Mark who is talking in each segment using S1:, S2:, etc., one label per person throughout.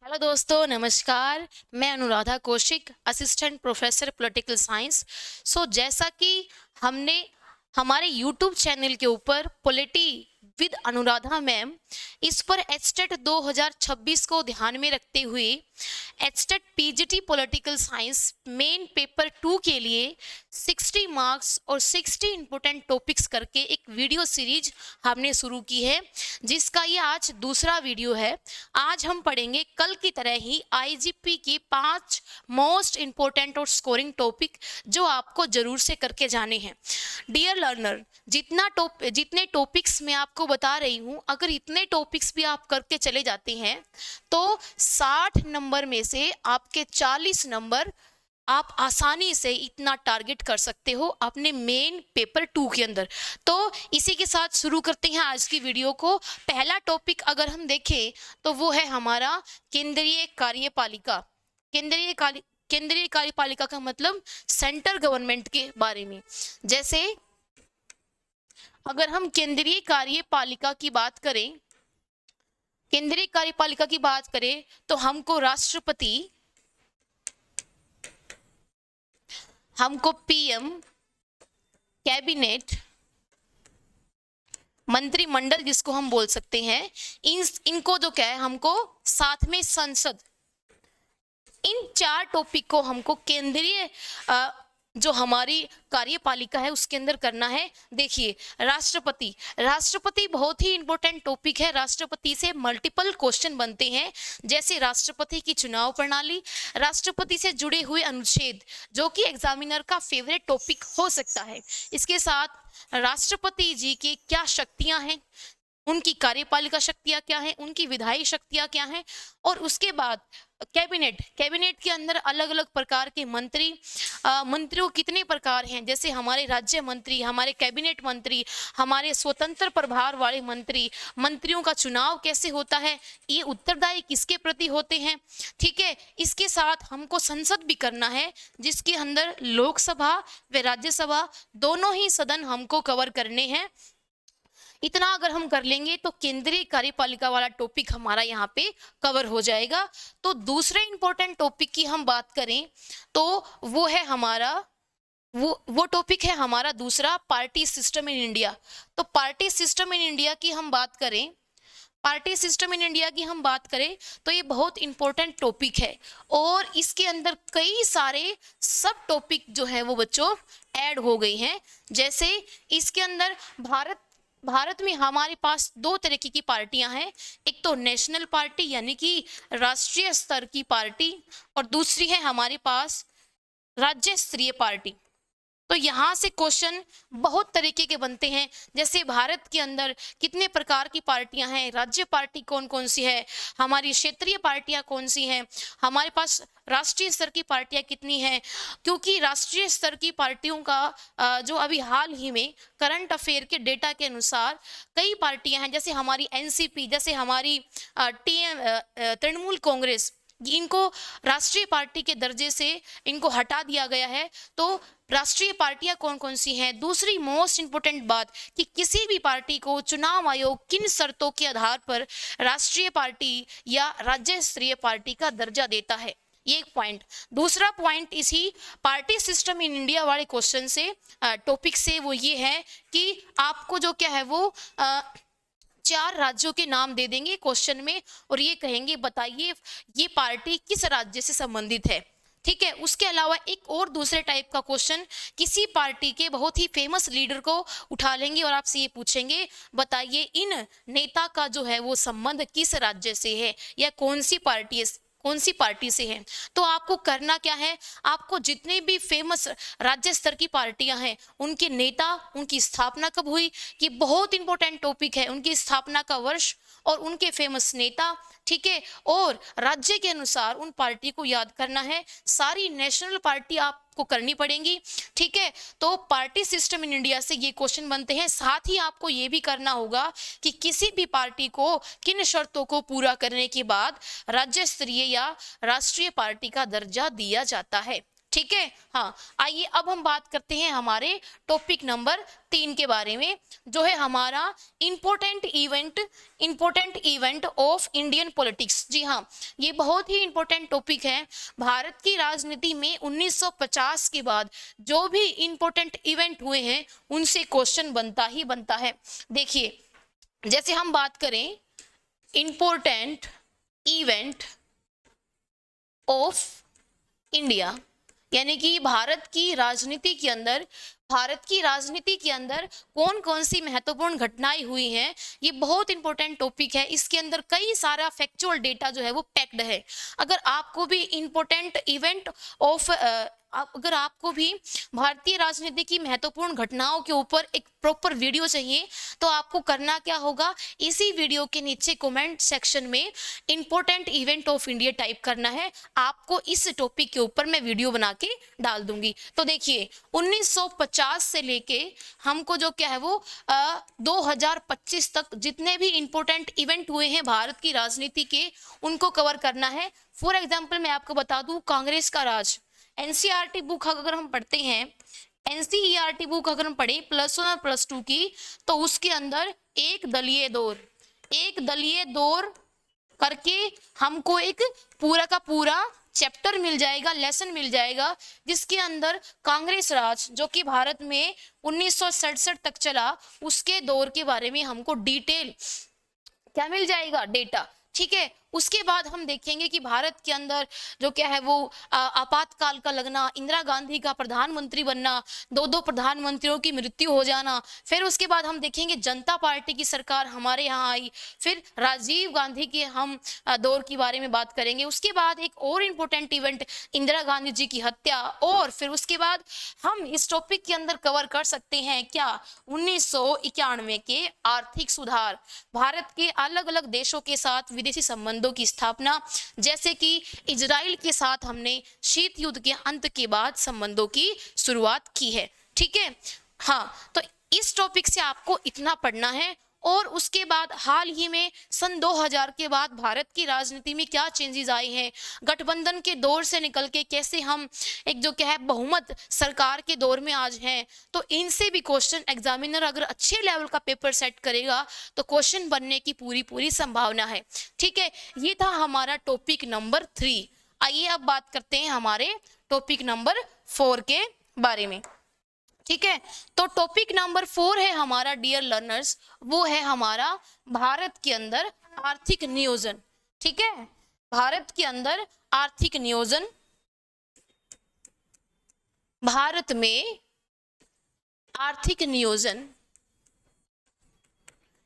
S1: Hello दोस्तों, नमस्कार। मैं Anuradha Kaushik, assistant professor political science. जैसा कि हमने हमारे यूट्यूब चैनल के ऊपर पॉलिटी विद अनुराधा मैम, इस पर एचटेट 2026 को ध्यान में रखते हुए HTET PGT political science main paper 2 के लिए 60 मार्क्स और 60 इंपॉर्टेंट टॉपिक्स करके एक वीडियो सीरीज हमने शुरू की है, जिसका ये आज दूसरा वीडियो है। आज हम पढ़ेंगे कल की तरह ही आईजीपी की 5 मोस्ट इंपॉर्टेंट और स्कोरिंग टॉपिक जो आपको जरूर से करके जाने हैं। डियर लर्नर, जितने टॉपिक्स मैं आपको बता रही हूँ, अगर इतने टॉपिक्स भी आप करके चले जाते हैं तो 60 नंबर में से आपके 40 नंबर आप आसानी से इतना टारगेट कर सकते हो अपने मेन पेपर 2 के अंदर। तो इसी के साथ शुरू करते हैं आज की वीडियो को। पहला टॉपिक अगर हम देखें तो वो है हमारा केंद्रीय कार्यपालिका। केंद्रीय कार्यपालिका का मतलब सेंट्रल गवर्नमेंट के बारे में। जैसे अगर हम केंद्रीय कार्यपालिका की बात करें, तो हमको राष्ट्रपति, हमको पीएम, कैबिनेट, मंत्रिमंडल जिसको हम बोल सकते हैं, इनको जो क्या है हमको साथ में संसद, इन 4 टॉपिक को हमको केंद्रीय जो हमारी कार्यपालिका है उसके अंदर करना है। देखिए, राष्ट्रपति बहुत ही इंपॉर्टेंट टॉपिक है। राष्ट्रपति से मल्टीपल क्वेश्चन बनते हैं, जैसे राष्ट्रपति की चुनाव प्रणाली, राष्ट्रपति से जुड़े हुए अनुच्छेद, जो कि एग्जामिनर का फेवरेट टॉपिक हो सकता है। इसके साथ राष्ट्रपति जी की क्या शक्तियां हैं, उनकी कार्यपालिका शक्तियां क्या हैं, उनकी विधायी शक्तियां क्या हैं, और उसके बाद कैबिनेट के अंदर अलग अलग प्रकार के मंत्रियों कितने प्रकार हैं, जैसे हमारे राज्य मंत्री, हमारे कैबिनेट मंत्री, हमारे स्वतंत्र प्रभार वाले मंत्रियों का चुनाव कैसे होता है, ये उत्तरदायी किसके प्रति होते हैं। ठीक है, इसके साथ हमको संसद भी करना है, जिसके अंदर लोकसभा व राज्यसभा दोनों ही सदन हमको कवर करने हैं। इतना अगर हम कर लेंगे तो केंद्रीय कार्यपालिका वाला टॉपिक हमारा यहाँ पे कवर हो जाएगा। तो दूसरे इंपॉर्टेंट टॉपिक की हम बात करें तो वो है हमारा वो टॉपिक है हमारा दूसरा, पार्टी सिस्टम इन इंडिया। तो पार्टी सिस्टम इन इंडिया की हम बात करें तो ये बहुत इंपॉर्टेंट टॉपिक है, और इसके अंदर कई सारे सब टॉपिक जो है वो बच्चों ऐड हो गई हैं। जैसे इसके अंदर भारत में हमारे पास 2 तरीके की पार्टियां हैं, एक तो नेशनल पार्टी यानी कि राष्ट्रीय स्तर की पार्टी, और दूसरी है हमारे पास राज्य स्तरीय पार्टी। तो यहाँ से क्वेश्चन बहुत तरीके के बनते हैं, जैसे भारत के अंदर कितने प्रकार की पार्टियां हैं, राज्य पार्टी कौन कौन सी है, हमारी क्षेत्रीय पार्टियां कौन सी हैं, हमारे पास राष्ट्रीय स्तर की पार्टियां कितनी हैं। क्योंकि राष्ट्रीय स्तर की पार्टियों का जो अभी हाल ही में करंट अफेयर के डेटा के अनुसार कई पार्टियां हैं, जैसे हमारी एनसीपी, जैसे हमारी तृणमूल कांग्रेस, इनको राष्ट्रीय पार्टी के दर्जे से इनको हटा दिया गया है। तो राष्ट्रीय पार्टियां कौन कौन सी हैं। दूसरी मोस्ट इंपोर्टेंट बात कि किसी भी पार्टी को चुनाव आयोग किन शर्तों के आधार पर राष्ट्रीय पार्टी या राज्य स्तरीय पार्टी का दर्जा देता है, ये एक पॉइंट। दूसरा पॉइंट इसी पार्टी सिस्टम इन इंडिया वाले क्वेश्चन से टॉपिक से वो ये है कि आपको जो क्या है वो 4 राज्यों के नाम दे देंगे क्वेश्चन में, और ये कहेंगे बताइए ये पार्टी किस राज्य से संबंधित है। ठीक है, उसके अलावा एक और दूसरे टाइप का क्वेश्चन, किसी पार्टी के बहुत ही फेमस लीडर को उठा लेंगे और आपसे ये पूछेंगे बताइए इन नेता का जो है वो संबंध किस राज्य से है या कौन सी पार्टी से है। तो आपको करना क्या है, आपको जितने भी फेमस राज्य स्तर की पार्टियां हैं उनके नेता, उनकी स्थापना कब हुई, कि बहुत इंपॉर्टेंट टॉपिक है, उनकी स्थापना का वर्ष और उनके फेमस नेता। ठीक है, और राज्य के अनुसार उन पार्टी को याद करना है। सारी नेशनल पार्टी आपको करनी पड़ेंगी। ठीक है, तो पार्टी सिस्टम इन इंडिया से ये क्वेश्चन बनते हैं। साथ ही आपको ये भी करना होगा कि किसी भी पार्टी को किन शर्तों को पूरा करने के बाद राज्य स्तरीय या राष्ट्रीय पार्टी का दर्जा दिया जाता है। ठीक है। हाँ, आइए अब हम बात करते हैं हमारे टॉपिक नंबर 3 के बारे में, जो है हमारा important event of Indian politics. जी हाँ, ये बहुत ही इंपॉर्टेंट टॉपिक है। भारत की राजनीति में 1950 के बाद जो भी इंपॉर्टेंट इवेंट हुए हैं उनसे क्वेश्चन बनता ही बनता है। देखिए, जैसे हम बात करें इंपॉर्टेंट इवेंट ऑफ इंडिया, यानी कि भारत की राजनीति के अंदर कौन कौन सी महत्वपूर्ण घटनाएं हुई हैं, ये बहुत इंपॉर्टेंट टॉपिक है। इसके अंदर कई सारा फैक्चुअल डेटा जो है वो पैक्ड है। अगर आपको भी इंपॉर्टेंट इवेंट ऑफ अगर आपको भी भारतीय राजनीति की महत्वपूर्ण घटनाओं के ऊपर एक प्रॉपर वीडियो चाहिए तो आपको करना क्या होगा, इसी वीडियो के नीचे कमेंट सेक्शन में important event of India type करना है। आपको इस टॉपिक के ऊपर मैं वीडियो बना के डाल दूंगी। तो देखिए, 1950 से लेके हमको जो क्या है वो 2025 तक जितने भी इंपॉर्टेंट इवेंट हुए हैं भारत की राजनीति के, उनको कवर करना है। फॉर एग्जाम्पल मैं आपको बता दूं, कांग्रेस का राज, एनसीईआरटी बुक अगर हम पढ़ते हैं, एनसीईआरटी बुक अगर हम पढ़े +1 और +2 की, तो उसके अंदर एक दलीय दौर करके हमको एक पूरा का पूरा चैप्टर मिल जाएगा, लेसन मिल जाएगा, जिसके अंदर कांग्रेस राज जो कि भारत में 1967 तक चला, उसके दौर के बारे में हमको डिटेल क्या मिल जाएगा, डेटा। ठीक है। उसके बाद हम देखेंगे कि भारत के अंदर जो क्या है वो आपातकाल का लगना, इंदिरा गांधी का प्रधानमंत्री बनना, 2 प्रधानमंत्रियों की मृत्यु हो जाना। फिर उसके बाद हम देखेंगे जनता पार्टी की सरकार हमारे यहाँ आई। फिर राजीव गांधी के हम दौर के बारे में बात करेंगे। उसके बाद एक और इम्पोर्टेंट इवेंट, इंदिरा गांधी जी की हत्या। और फिर उसके बाद हम इस टॉपिक के अंदर कवर कर सकते हैं क्या, 1991 के आर्थिक सुधार, भारत के अलग अलग देशों के साथ विदेशी संबंधों की स्थापना, जैसे कि इजराइल के साथ हमने शीत युद्ध के अंत के बाद संबंधों की शुरुआत की है। ठीक है। हाँ, तो इस टॉपिक से आपको इतना पढ़ना है। और उसके बाद हाल ही में सन 2000 के बाद भारत की राजनीति में क्या चेंजेस आए हैं, गठबंधन के दौर से निकल के कैसे हम एक जो क्या है बहुमत सरकार के दौर में आज हैं, तो इनसे भी क्वेश्चन एग्जामिनर अगर अच्छे लेवल का पेपर सेट करेगा तो क्वेश्चन बनने की पूरी संभावना है। ठीक है, ये था हमारा टॉपिक नंबर 3। आइए अब बात करते हैं हमारे टॉपिक नंबर 4 के बारे में। ठीक है, तो टॉपिक नंबर 4 है हमारा डियर लर्नर्स, वो है हमारा भारत के अंदर आर्थिक नियोजन। ठीक है, भारत के अंदर आर्थिक नियोजन, भारत में आर्थिक नियोजन।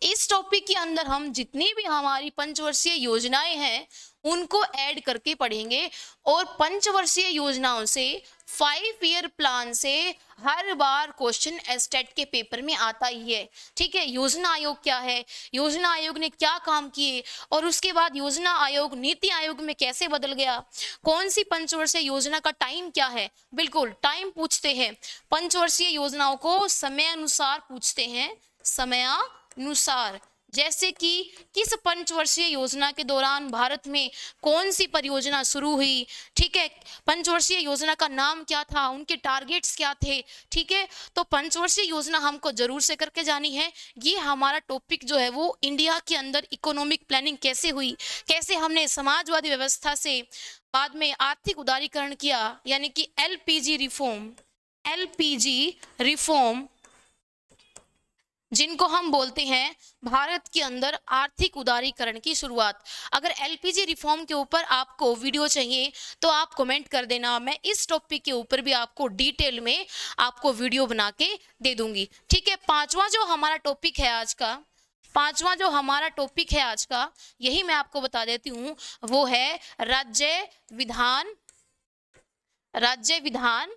S1: इस टॉपिक के अंदर हम जितनी भी हमारी पंचवर्षीय योजनाएं हैं उनको ऐड करके पढ़ेंगे। और पंचवर्षीय योजनाओं से 5 ईयर प्लान से हर बार क्वेश्चन एस्टेट के पेपर में आता ही है। ठीक है, योजना आयोग क्या है, योजना आयोग ने क्या काम किए, और उसके बाद योजना आयोग नीति आयोग में कैसे बदल गया, कौन सी पंचवर्षीय योजना का टाइम क्या है, बिल्कुल टाइम पूछते हैं। पंचवर्षीय योजनाओं को समय अनुसार पूछते हैं, समयानुसार, जैसे कि किस पंचवर्षीय योजना के दौरान भारत में कौन सी परियोजना शुरू हुई। ठीक है, पंचवर्षीय योजना का नाम क्या था, उनके टारगेट्स क्या थे। ठीक है, तो पंचवर्षीय योजना हमको जरूर से करके जानी है। ये हमारा टॉपिक जो है वो इंडिया के अंदर इकोनॉमिक प्लानिंग कैसे हुई, कैसे हमने समाजवादी व्यवस्था से बाद में आर्थिक उदारीकरण किया, यानी कि एलपीजी रिफॉर्म जिनको हम बोलते हैं भारत के अंदर आर्थिक उदारीकरण की शुरुआत। अगर एलपीजी रिफॉर्म के ऊपर आपको वीडियो चाहिए तो आप कमेंट कर देना, मैं इस टॉपिक के ऊपर भी आपको डिटेल में आपको वीडियो बना के दे दूंगी। ठीक है, पांचवा जो हमारा टॉपिक है आज का, यही मैं आपको बता देती हूँ, वो है राज्य विधान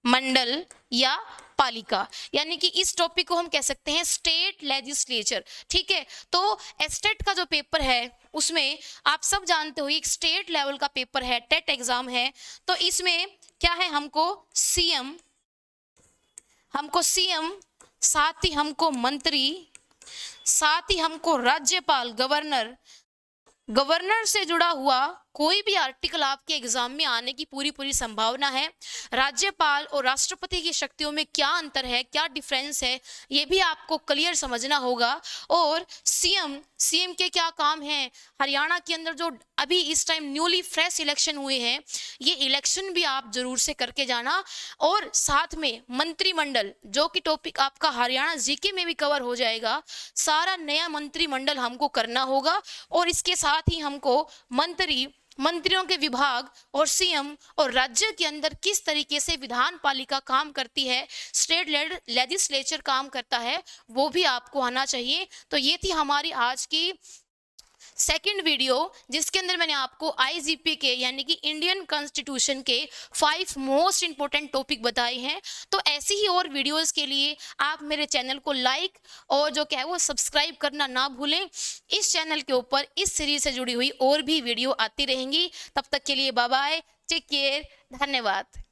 S1: मंडल या पालिका, यानी कि इस टॉपिक को हम कह सकते हैं स्टेट लेजिस्लेचर। ठीक है, तो स्टेट का जो पेपर है उसमें आप सब जानते हो एक स्टेट लेवल का पेपर है, टेट एग्जाम है। तो इसमें क्या है, हमको सीएम, साथ ही हमको मंत्री, साथ ही हमको राज्यपाल, गवर्नर से जुड़ा हुआ कोई भी आर्टिकल आपके एग्जाम में आने की पूरी पूरी संभावना है। राज्यपाल और राष्ट्रपति की शक्तियों में क्या अंतर है, क्या डिफरेंस है, ये भी आपको क्लियर समझना होगा। और सीएम के क्या काम हैं, हरियाणा के अंदर जो अभी इस टाइम न्यूली फ्रेश इलेक्शन हुए हैं, ये इलेक्शन भी आप जरूर से करके जाना। और साथ में मंत्रिमंडल, जो कि टॉपिक आपका हरियाणा जीके में भी कवर हो जाएगा, सारा नया मंत्रिमंडल हमको करना होगा। और इसके साथ ही हमको मंत्रियों के विभाग और सीएम और राज्य के अंदर किस तरीके से विधान पालिका काम करती है, स्टेट लेजिस्लेचर काम करता है, वो भी आपको आना चाहिए। तो ये थी हमारी आज की सेकंड वीडियो, जिसके अंदर मैंने आपको आईजीपी के यानी कि इंडियन कॉन्स्टिट्यूशन के 5 मोस्ट इंपॉर्टेंट टॉपिक बताए हैं। तो ऐसी ही और वीडियोस के लिए आप मेरे चैनल को लाइक और जो क्या है वो सब्सक्राइब करना ना भूलें। इस चैनल के ऊपर इस सीरीज से जुड़ी हुई और भी वीडियो आती रहेंगी। तब तक के लिए बाय बाय, टेक केयर, धन्यवाद।